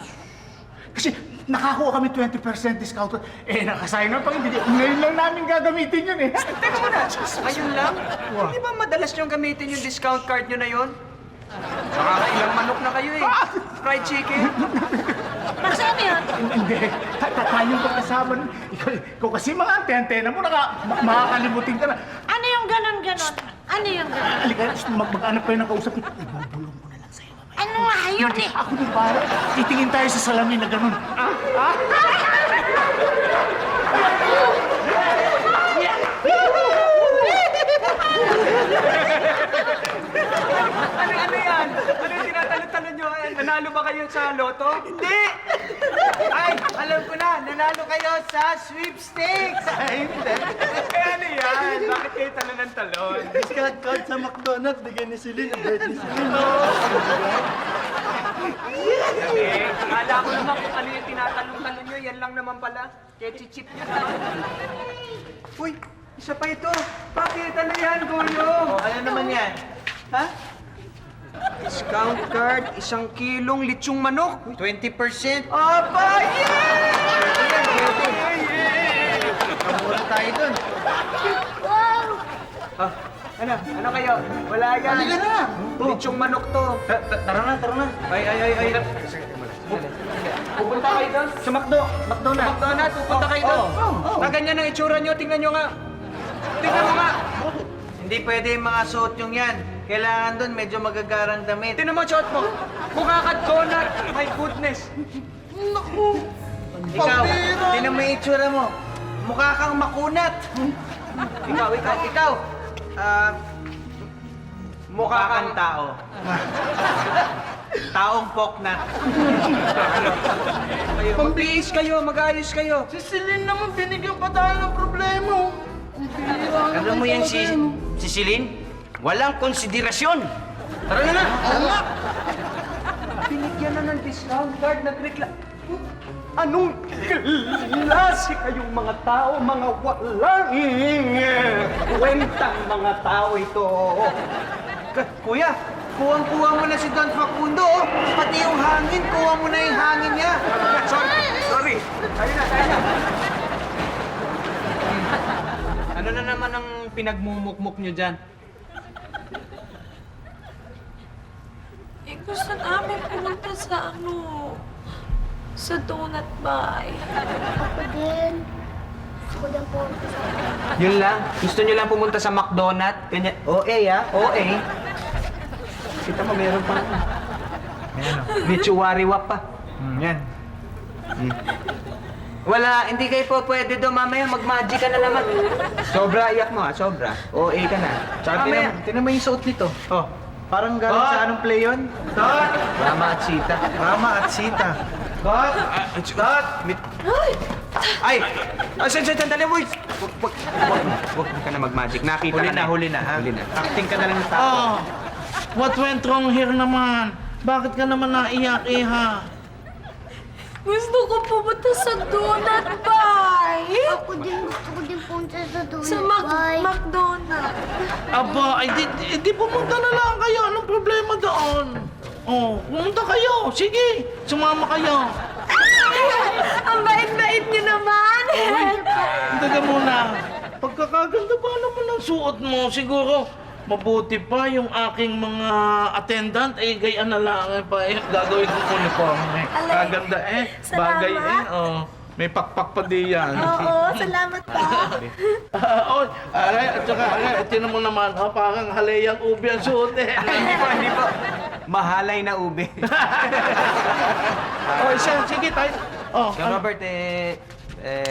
Kasi nakakuha kami 20% discount. Nakasayang na pang hindi. Ngayon lang namin gagamitin yun eh. Teka muna, ngayon lang? Hindi ba madalas niyong gamitin yung discount card niyo na yun? Nakakailang manok na kayo eh. Fried chicken. Nasaan yan? Hindi. Tayong pagkasama. Ikaw kasi mga antena mo, makakalimutin ka na. Ano yung ganon-ganon? Ano yung ganon? Halika, mag-anak pa yun ang kausap. Ibubulong ko na lang sa'yo. Ano nga yun eh? Ako na para. Titingin tayo sa salamin na gano'n. Ano yan? Ano yung tinatalon-talon niyo? Nanalo ba kayo sa loto? Hindi! Ay, alam ko na. Nanalo kayo sa sweepstakes. Ay, hindi. Ano yan? Bakit kayo talon ng talon? Discount card sa McDonald's, bigyan ni Celine, ang birthday ni Celine. Akala ko naman kung ano yung tinatalon-talon niyo, yan lang naman pala. Kaya chichip niyo naman. Uy, isa pa ito. Bakit? Ano yan, Goyo? Ano naman yan? Ha? Discount card, 1 kilong litsong manok. 20%? Aba, Kamura tayo dun. Ano kayo? Wala yan. Halika na. Litsong manok to. Tara na. Ay. Pupunta kayo doon? Sa McDonald's. McDonald's, pupunta kayo doon? Na ganyan ang itsura nyo, tingnan nyo nga. Tingnan mo nga. Hindi pwede yung mga suot yung yan. Kailangan doon medyo magagarang damit. Tingnan mo, shot mo. Mukha ka donut. My goodness. Ikaw, tingnan mo yung itsura mo. Mukha kang makunat. Ikaw. Mukha kang tao. Taong poknat. Pambiis kayo, mag-ayos kayo. Si Celine naman, binigyan pa tayo ng problema. Alam mo yan si Celine? Walang konsiderasyon. Tara na. Binigyan na ng discount card, nagrekla... Anong klase kayong mga tao, mga walang kwentang mga tao ito? Kuya, kuwang-kuha mo na si Don Facundo, oh. Pati yung hangin, kuha mo na yung hangin niya. Sorry. Tayo na. Ano na naman ang pinagmumukmuk nyo dyan? Gusto namin pumunta sa Sa donut bay. Ako din. Gusto ko din po. Yun lang? Gusto nyo lang pumunta sa McDonald's? Ganyan. OA OA. Kita mo, meron pa. May chuwariwap pa. Yan. Wala, hindi kayo po pwede doon. Mamaya mag-magic ka na naman. Sobra, iyak mo sobra. OA ka na. Tsaka Tinan mo yung suot nito. Oh, parang galing Tot! sa anong play yun? Tot! Rama at Sita. Rama at Sita. Tot! Tot! Ay! Sandali mo! Huwag ka na mag-magic. Nakita ka na. Huli na, ha? Huli na. Acting ka na lang ng tao. Oh, what went wrong here naman? Bakit ka naman naiyak, ha? Gusto ko pumunta sa donut bay. Ako din, gusto ko din punta sa donut Sa bay. McDonald's. Aba, ay di pumunta na lang kayo. Anong problema doon? Oh, pumunta kayo. Sige, sumama kayo. Ang bait-bait niyo naman. Teka muna. Pagkakaganda pa naman ang suot mo, siguro mabuti pa yung aking mga attendant, gayaan na lang pa gagawin ko uniform Kaganda bagay oh. May pakpak pa di yan. Oo, salamat pa. At saka, tinan mo naman, parang haleyang ubi ang suot Hindi po. Mahalay na ube. Sige tayo. Sir Robert,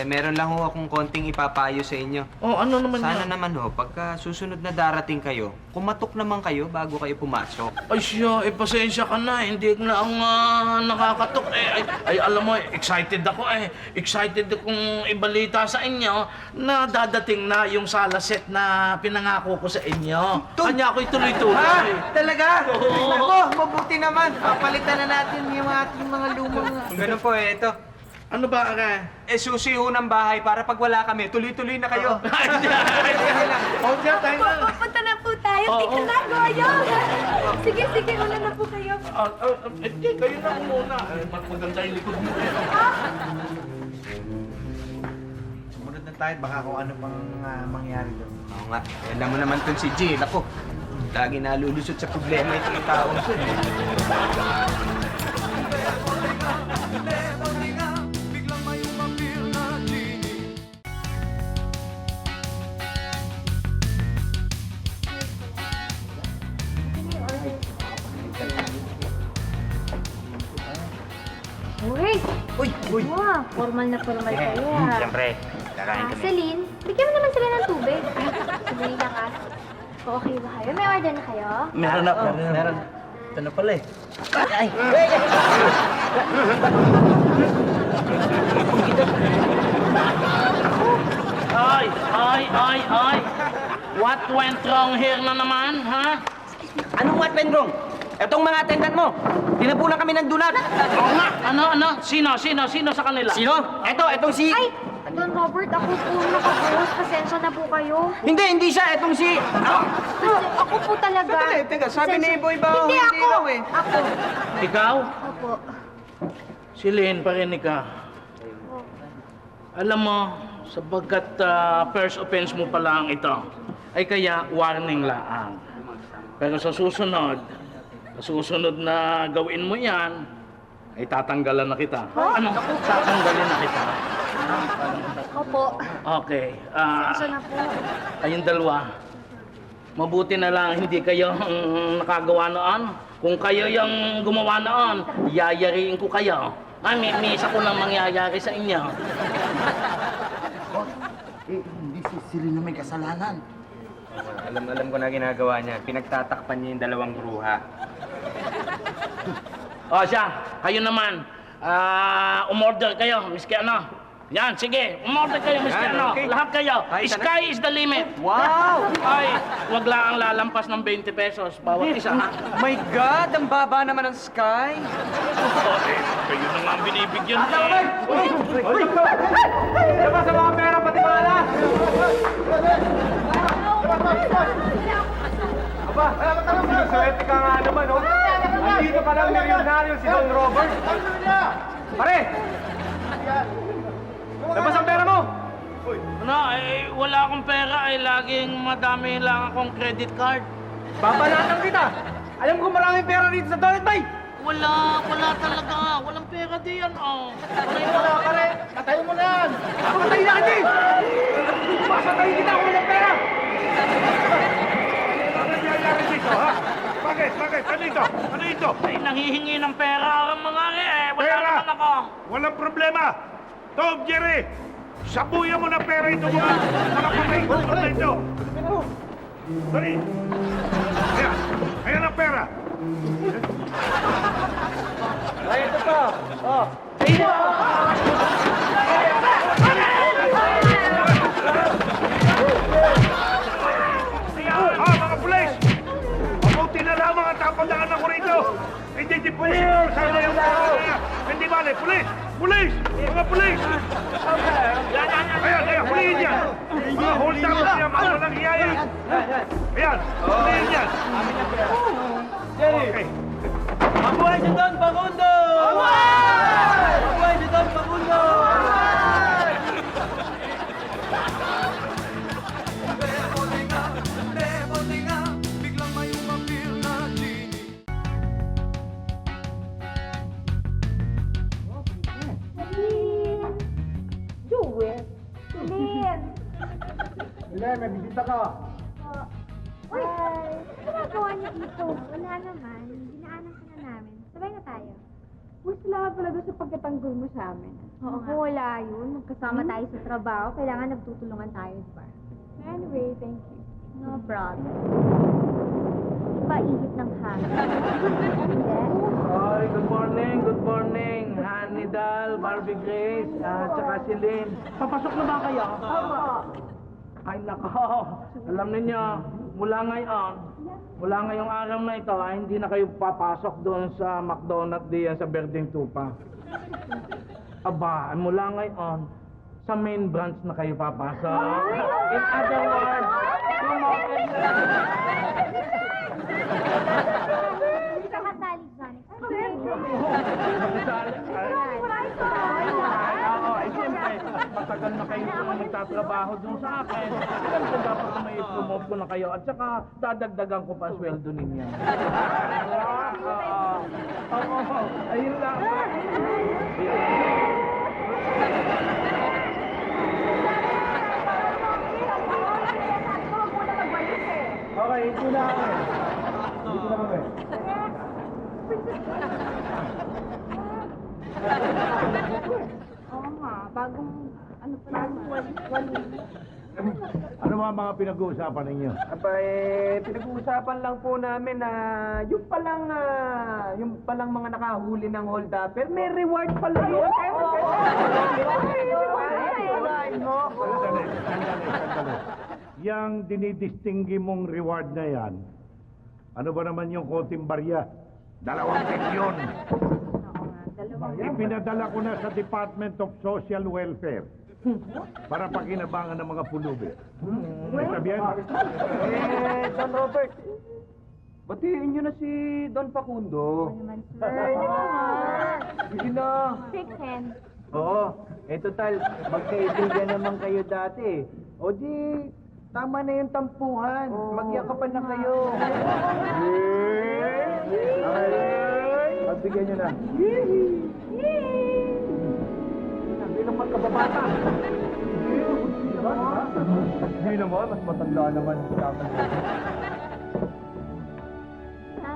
meron lang ho akong konting ipapayo sa inyo. Ano naman Sana yan? naman pagka susunod na darating kayo, kumatok naman kayo bago kayo pumasok. Ay siya, pasensya ka na. Hindi na ako nakakatok. Alam mo, excited ako Excited akong ibalita sa inyo na dadating na yung sala set na pinangako ko sa inyo. Kanya ako'y tuloy-tuloy. Talaga? Oo. Nako, mabuti naman. Papalitan na natin yung ating mga lumang... Kung ganun po ito. Ano ba, Ara? Susi ho ng bahay para pag wala kami, tuloy-tuloy na kayo. Diyan, tayo na. Pupunta na po tayo. Oo. Tika na, Goyo. Sige, una na po kayo. Hindi, kayo na muna. Maganda yung likod mo. Sumunod na tayo, baka kung ano pang mangyari doon. Oo nga, alam mo naman itong si Jill. Ako, lagi nalulusot sa problema itong taong to. Biglang may umapir na genie. Uy! Uy! Wow, formal na formal kayo Siyempre, kakain kami. Celine, bigyan mo naman sila ng tubig. Sandali lang Okay ba kayo? May order na kayo? Meron na, meron. Ito na pala Ay! What went wrong here na naman, ha? Anong what went wrong? Etong mga attendant mo, tinapunan kami ng donut. Oo nga! Ano? Sino sa kanila? Sino? Etong si... Ay! Don Robert, ako po nakabuhos. Pasensya na po kayo. Hindi siya. Etong si... Ako po talaga. Teka, sabi ni Boy Bao, Hindi hindi ako. raw Ako. Ikaw? Opo. Si Lynn, parinig ka. Alam mo, sapagkat first offense mo pa lang ito, ay kaya warning lang. Pero sa susunod na gawin mo yan, ay tatanggalan na kita. Ano? Tatanggalin na kita. Opo. Okay. Pasensya na po. Kayong dalawa, mabuti na lang hindi kayo nakagawa noon. Kung kayo yung gumawa noon, yayariin ko kayo. May isa ko lang mangyayari sa inyo. Hindi si Celine na may kasalanan. Alam ko na ginagawa niya. Pinagtatakpan niya yung dalawang bruha. Siya, kayo naman. Umorder kayo, miski ano. Yan, sige. Umorder kayo, miski Yan, ano. okay. Lahat kayo. Kahit ano. Sky is the limit. Wow! Ay, wag lang ang lalampas ng 20 pesos bawat isa. My God! Ang baba naman ng sky! Kayo na nga ang binibigyan. Diba sa mga pera pati pala? Aba, sinusuwerte ka nga naman, no? Andito pa lang milyonaryo si Don Robert. Pare! Labas ang pera mo! Wala akong pera, laging madami lang akong credit card. Babalatan kita! Alam ko maraming pera dito sa Donut Bay! Wala talaga. Walang pera diyan, oh. Wala, pare! Patayin mo na yan! Patayin na kita! Patayin kita kung walang pera! Ano nangyayari dito, ha? Bakit? Ano ito? Ay, nanghihingi ng pera ang mga Wala Pera! naman ako. Walang problema! Tom, Jerry! Sabuyan mo na pera ito mga patay ko na ito! Dali! Ayan ang pera! Ay, ito pa. Oh. Mga pulis! Mabuti na lang mga tapadaan ako rito! Hindi pulis! Sana yung hindi bale, pulis! Pulis! Mga pulis! Ayan, huliin yan! Mga hold up niya, mga walang hiyaya! Ayan, huliin yan! Okay. Mabuhay si Don Facundo! Mabuhay si Don Facundo! Biglang may umapir na genie. Celine! Jewel! Celine! Hindi, may bisita ka. Uy! Ano ginagawa niyo dito? Wala naman. Dinaanan ka na namin. Sabay na tayo. Mas wala pala doon sa pagkatanggol mo sa amin. Oo nga. Wala yun. Magkasama tayo sa trabaho. Kailangan nagtutulungan tayo, di ba? Anyway, thank you. No problem. Paihip ng hangin. Hindi? Ay, good morning. Hannibal, Barbie Grace, at saka si Lynn. Papasok na ba kayo? Ay, nako. Alam ninyo, mula ngayong araw na ito, ay hindi na kayo papasok doon sa McDonald's diyan sa Berdeng Tupa. Aba, mula ngayon, sa main branch na kayo papasok. In other words, promoted na. Hindi ka kasali dyan. Siyempre, matagal na kayo nagtatrabaho dun sa akin. Siyempre, dapat na may promote ko na kayo at saka dadagdagan ko pa ang sweldo ninyo. Ayun lang. Okay, ito na kami. Dito na kami. Oo nga, bagong, ano pa naman, wali. Ano mga pinag-uusapan ninyo? Pinag-uusapan lang po namin na yung palang mga nakahuli ng hold-upper, may reward pala yun. Sandali. Yang dinidistinggi mong reward na yan, ano ba naman yung konting barya? 2 milyon. Ipinadala ko na sa Department of Social Welfare para pakinabangan ng mga pulubi. Sabihan? Don Robert, batiin nyo na si Don Facundo. Sige na. Shake hands. Oo, total, magkaibigan naman kayo dati. O di, tama na yung tampuhan. Magyakapan na kayo. Pagbigyan nyo na. Hindi naman kababata. Hindi naman, mas matanda naman. Ha?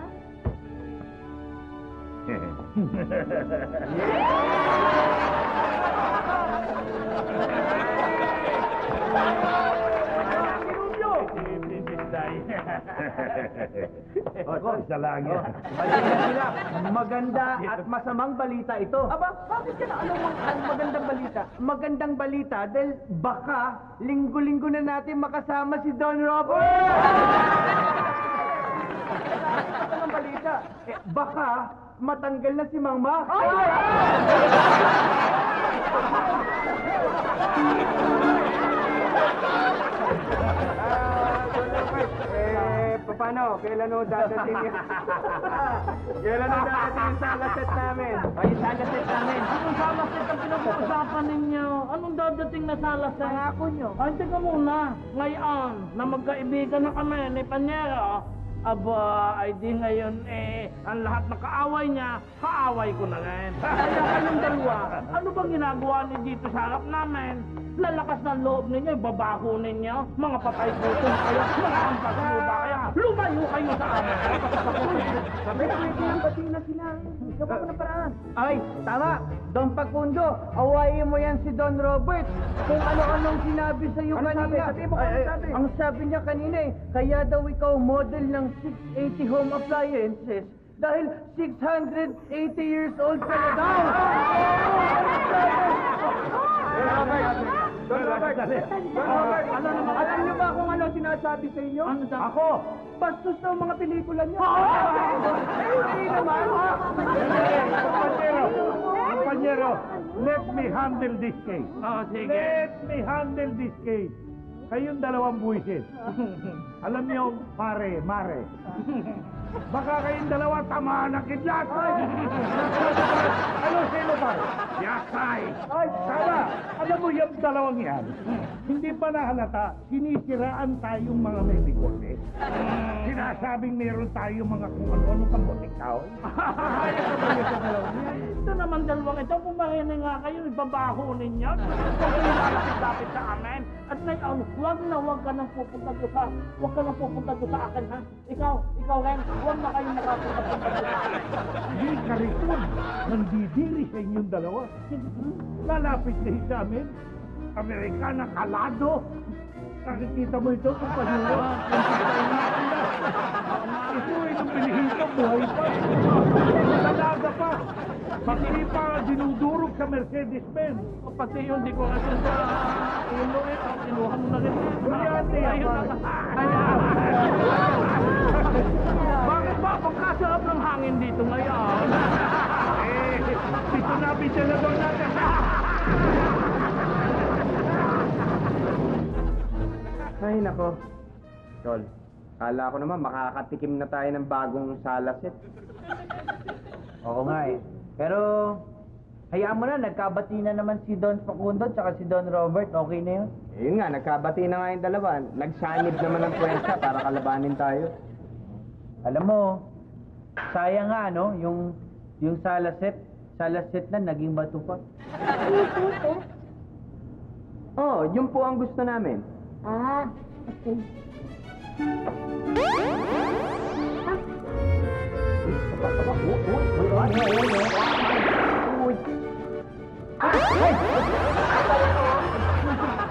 Isa lang yan. Sila, maganda at masamang balita ito. Aba, bakit ka na ang magandang balita? Magandang balita dahil baka linggo-linggo na natin makasama si Don Robert. Ang balita, baka matanggal na si Mang Mac. Paano? Kailan o dadating yan? Kailan o dadating yung salaset namin? Ay, salaset namin. Anong salaset ang pinag-uusapan ninyo? Anong dadating na salaset? Pangako nyo. Ay, teka muna. Ngayon, na magkaibigan na kami ni Panyero, Aba, ay di ngayon ang lahat na kaaway niya, kaaway ko na rin. Kaya kayong dalawa, ano bang ginagawa niyo dito sa harap namin? Lalakas ng loob ninyo, babaho ninyo, mga patay gutom kayo, mga hampas mo ba kaya? Lumayo kayo sa amin! Sabi na pati na sila. Gawa ko na paraan. Ay, tama! Don Facundo, awayin mo yan si Don Robert. Kung ano-anong sinabi sa iyo Ano kanina. sabi? Sabi mo kung ano sabi. Ang sabi niya kanina kaya daw ikaw model ng 680 home appliances dahil 680 years old ka na daw. Don Robert, alam niyo ba kung ano sinasabi sa inyo? Ano daw? Ako, bastos daw mga pelikula niyo. Hindi naman. Kompanyero, let me handle this case. Oh, sige. Let me handle this case. Kayong dalawang buwisit. Alam niyo, pare, mare. Baka kayong dalawa tamaan ng kidlat. Ano sino pare? Yasay. Ay, tama. Alam mo yung dalawang yan, hindi pa nahalata, sinisiraan tayong mga may negosyo. Sinasabing meron tayong mga kung ano-ano pang botikaw. Ito naman dalawang ito, kung marinig nga kayo, ibabaho ninyo. Kung kayo lalapit-lapit sa amin. At ngayon, huwag ka nang pupunta doon sa akin, ha? Ikaw rin, huwag na kayo nakapunta-punta doon sa akin. Hindi ka rin nandidiri sa inyong dalawa. Lalapit kayo sa amin. Amerikana kalado. Nakikita mo ito kung panuwa. Ito ay nung pinihito, buhay pa. Talaga pa. Pati pa dinudurog sa Mercedes-Benz. Pati yun, di ko kasi sa ulo kinuha mo na rin. Bakit ba pagkasarap ng hangin dito ngayon? Pito na natin. Ay, nako. Tol, kala ko naman makakatikim na tayo ng bagong salaset. Oo nga Pero, hayaan mo na, nagkabati na naman si Don Facundo at si Don Robert. Okay na yun? Yun nga, nagkabati na nga yung dalawa. Nagsanib naman ang pwersa para kalabanin tayo. Alam mo, sayang nga, no? Yung salaset na naging bato pa. Oh, yun po ang gusto namin. Ah, okay.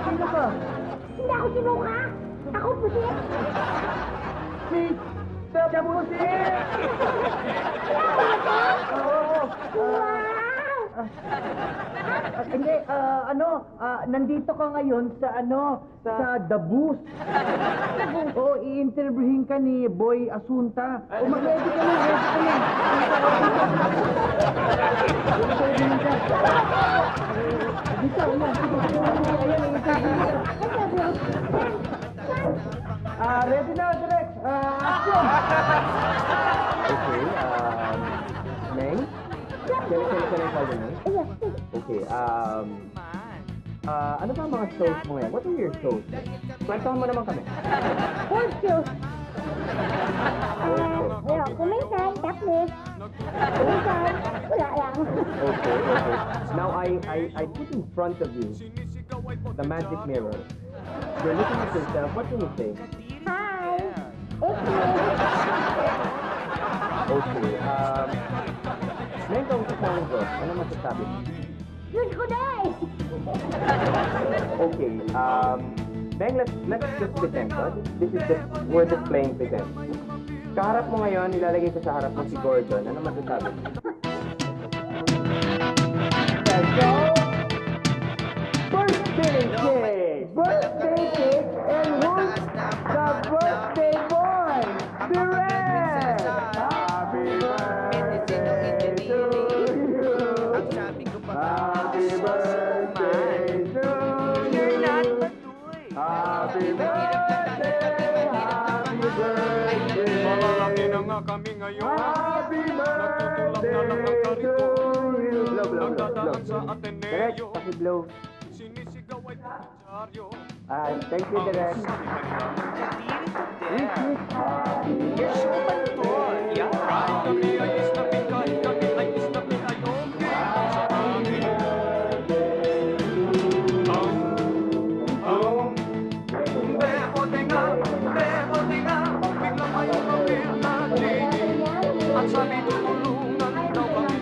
Sino ka? Hindi ako sinuka! Ako pusit! Siya po si... Hindi, nandito ka ngayon sa The Boost. Oo, i-interviewin ka ni Boy Asunta. O, mag-ready ka na, Dito, ready na, direct. Action! Okay, Meng? Can I call you Meng? Okay, ano ba ang mga shows mo ngayon? What are your shows? Kwentuhan mo naman kami. Horse shoes! Kuminsan, tapos. Kuminsan, wala lang. Okay. Now, I put in front of you the magic mirror. You're looking at yourself. What can you say? Hi! It's me! Okay, Meng, kausap namin ko. Ano masasabi mo? Good ko na eh! Okay, Meng, let's just pretend. Huh? We're just playing pretend. Kaharap mo ngayon, ilalagay ko sa harap mo si Gordon. Ano masasabi mo? Let's go! Birthday cake! Birthday cake! And who's the birthday boy? Biren! Happy birthday to you! Happy birthday to you! Happy birthday! Happy birthday! Malalaki na nga kami ngayon. Happy birthday to you! Blow. Sa Ateneo. Direct, paki-blow. Sinisigaw ay pudyaryo. Thank you, Direk. At sabi tutulungan daw kami.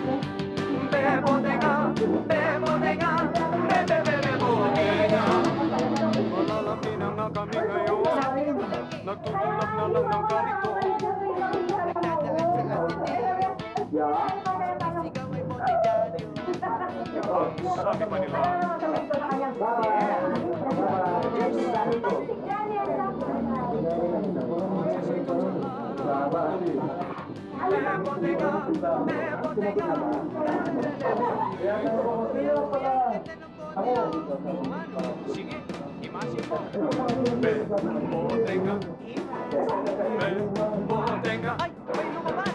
Bebotenga, bebotenga, bebotenga. Malalaki na nga kami ngayon. Nagtutulak na lang ng ganito. Sabi pa nila. Bebotenga, bebotenga. Sige, imasin mo. Bebotenga. Bebotenga. Ay, may lumabas.